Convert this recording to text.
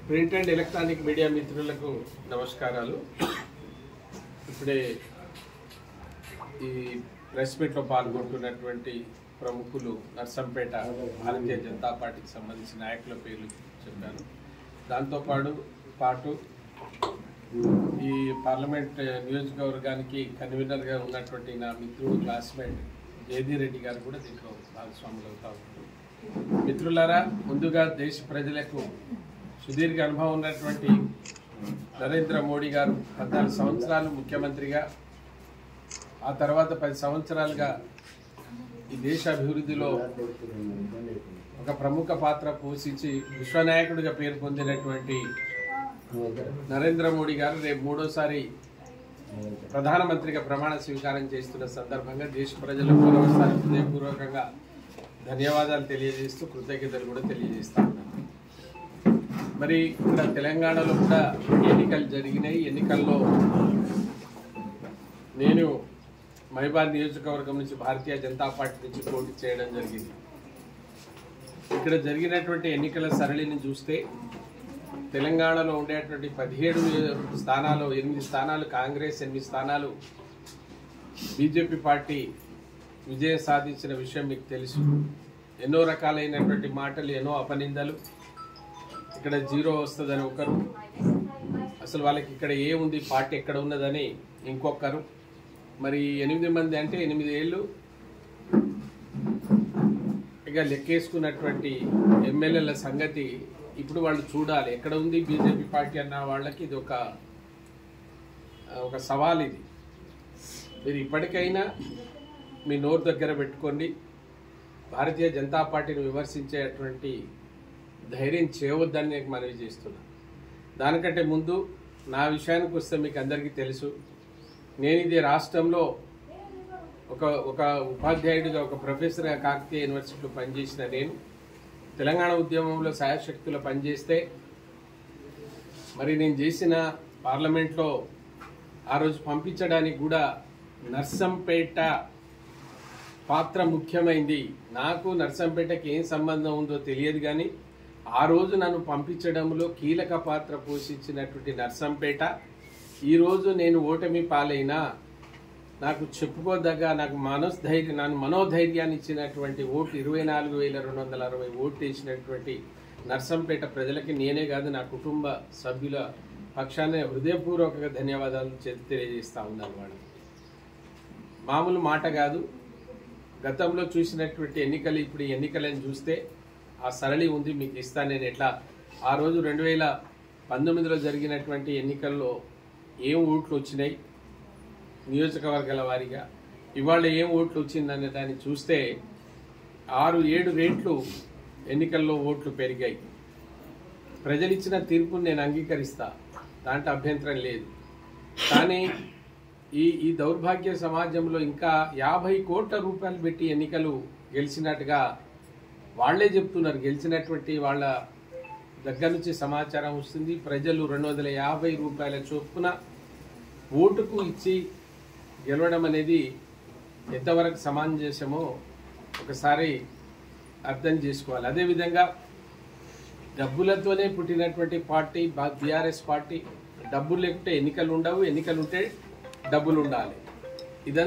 Print and electronic media మిత్రులకు నమస్కారాలు. ఇప్పుడే ఈ ప్రెస్ మీట్లో పాల్గొంటున్నటువంటి ప్రముఖులు నర్సంపేట భారతీయ జనతా పార్టీకి సంబంధించిన నాయకుల పేర్లు చెప్పాను. దాంతో పాటు ఈ పార్లమెంట్ నియోజకవర్గానికి కన్వీనర్గా ఉన్నటువంటి నా మిత్రుడు క్లాస్మేట్ జయదీ రెడ్డి గారు కూడా దీంట్లో భాగస్వాములు అవుతా ఉన్నారు. మిత్రులారా, ముందుగా దేశ ప్రజలకు సుదీర్ఘ అనుభవం ఉన్నటువంటి నరేంద్ర మోడీ గారు 14 సంవత్సరాలు ముఖ్యమంత్రిగా, ఆ తర్వాత 10 సంవత్సరాలుగా ఈ దేశ అభివృద్ధిలో ఒక ప్రముఖ పాత్ర పోషించి విశ్వనాయకుడిగా పేరు పొందినటువంటి నరేంద్ర మోడీ గారు రేపు మూడోసారి ప్రధానమంత్రిగా ప్రమాణ స్వీకారం చేస్తున్న సందర్భంగా దేశ ప్రజలకు మరోసారి హృదయపూర్వకంగా ధన్యవాదాలు తెలియజేస్తూ కృతజ్ఞతలు కూడా తెలియజేస్తా ఉన్నాను. మరి ఇక్కడ తెలంగాణలో కూడా ఎన్నికలు జరిగినాయి. ఎన్నికల్లో నేను మహిబాద్ నియోజకవర్గం నుంచి భారతీయ జనతా పార్టీ నుంచి పోటీ చేయడం జరిగింది. ఇక్కడ జరిగినటువంటి ఎన్నికల సరళిని చూస్తే తెలంగాణలో ఉండేటువంటి 17 స్థానాలు 8 స్థానాలు కాంగ్రెస్, 8 స్థానాలు బీజేపీ పార్టీ విజయం సాధించిన విషయం మీకు తెలుసు. ఎన్నో రకాలైనటువంటి మాటలు, ఎన్నో అపనిందలు. ఇక్కడ 0 వస్తుందని ఒకరు, అసలు వాళ్ళకి ఇక్కడ ఏముంది, పార్టీ ఎక్కడ ఉన్నదని ఇంకొకరు. మరి 8 మంది అంటే 8 ఏళ్ళు ఇక లెక్కేసుకున్నటువంటి ఎమ్మెల్యేల సంగతి ఇప్పుడు వాళ్ళు చూడాలి. ఎక్కడ ఉంది బీజేపీ పార్టీ అన్న వాళ్ళకి ఇది ఒక సవాల్. ఇది మీరు ఇప్పటికైనా మీ నోరు దగ్గర పెట్టుకోండి. భారతీయ జనతా పార్టీని విమర్శించేటువంటి ధైర్యం చేయవద్దని నేను మనవి చేస్తున్నాను. దానికంటే ముందు నా విషయానికి వస్తే మీకు అందరికీ తెలుసు, నేను ఇది రాష్ట్రంలో ఒక ఉపాధ్యాయుడిగా, ఒక ప్రొఫెసర్గా కాకతీయ యూనివర్సిటీలో పనిచేసిన నేను తెలంగాణ ఉద్యమంలో సాయశక్తులు పనిచేస్తే మరి నేను చేసిన పార్లమెంట్లో ఆ రోజు పంపించడానికి కూడా నర్సంపేట పాత్ర ముఖ్యమైంది. నాకు నర్సంపేటకి ఏం సంబంధం ఉందో తెలియదు, కానీ ఆ రోజు నన్ను పంపించడంలో కీలక పాత్ర పోషించినటువంటి నర్సంపేట ఈరోజు నేను ఓటమి పాలైనా నాకు చెప్పుకోదగ్గ, నాకు మనోధైర్యాన్ని ఇచ్చినటువంటి ఓట్లు 24,260 ఓట్లు వేసినటువంటి నర్సంపేట ప్రజలకి నేనే కాదు, నా కుటుంబ సభ్యుల పక్షాన్ని హృదయపూర్వకంగా ధన్యవాదాలు తెలియజేస్తా ఉన్నాను. వాళ్ళు మామూలు మాట కాదు. గతంలో చూసినటువంటి ఎన్నికలు ఇప్పుడు ఎన్నికలను చూస్తే ఆ సరళి ఉంది, మీకు ఇస్తాను. నేను ఎట్లా ఆ రోజు 2019లో జరిగినటువంటి ఎన్నికల్లో ఏం ఓట్లు వచ్చినాయి నియోజకవర్గాల వారీగా, ఇవాళ ఏం ఓట్లు వచ్చిందనే దాన్ని చూస్తే 6-7 రేట్లు ఎన్నికల్లో ఓట్లు పెరిగాయి. ప్రజలు ఇచ్చిన తీర్పును నేను అంగీకరిస్తా, దాంట్లో అభ్యంతరం లేదు. కానీ ఈ దౌర్భాగ్య సమాజంలో ఇంకా 50 కోట్ల రూపాయలు పెట్టి ఎన్నికలు గెలిచినట్టుగా వాళ్లే చెప్తున్నారు. గెలిచినటువంటి వాళ్ళ దగ్గర నుంచి సమాచారం వస్తుంది. ప్రజలు 250 రూపాయల చొప్పున ఓటుకు ఇచ్చి గెలవడం అనేది ఎంతవరకు సమంజసమో ఒకసారి అర్థం చేసుకోవాలి. అదేవిధంగా డబ్బులతోనే పుట్టినటువంటి పార్టీ బీఆర్ఎస్ పార్టీ. డబ్బులు లేకుంటే ఎన్నికలు ఉండవు, ఎన్నికలు ఉంటే డబ్బులు ఉండాలి.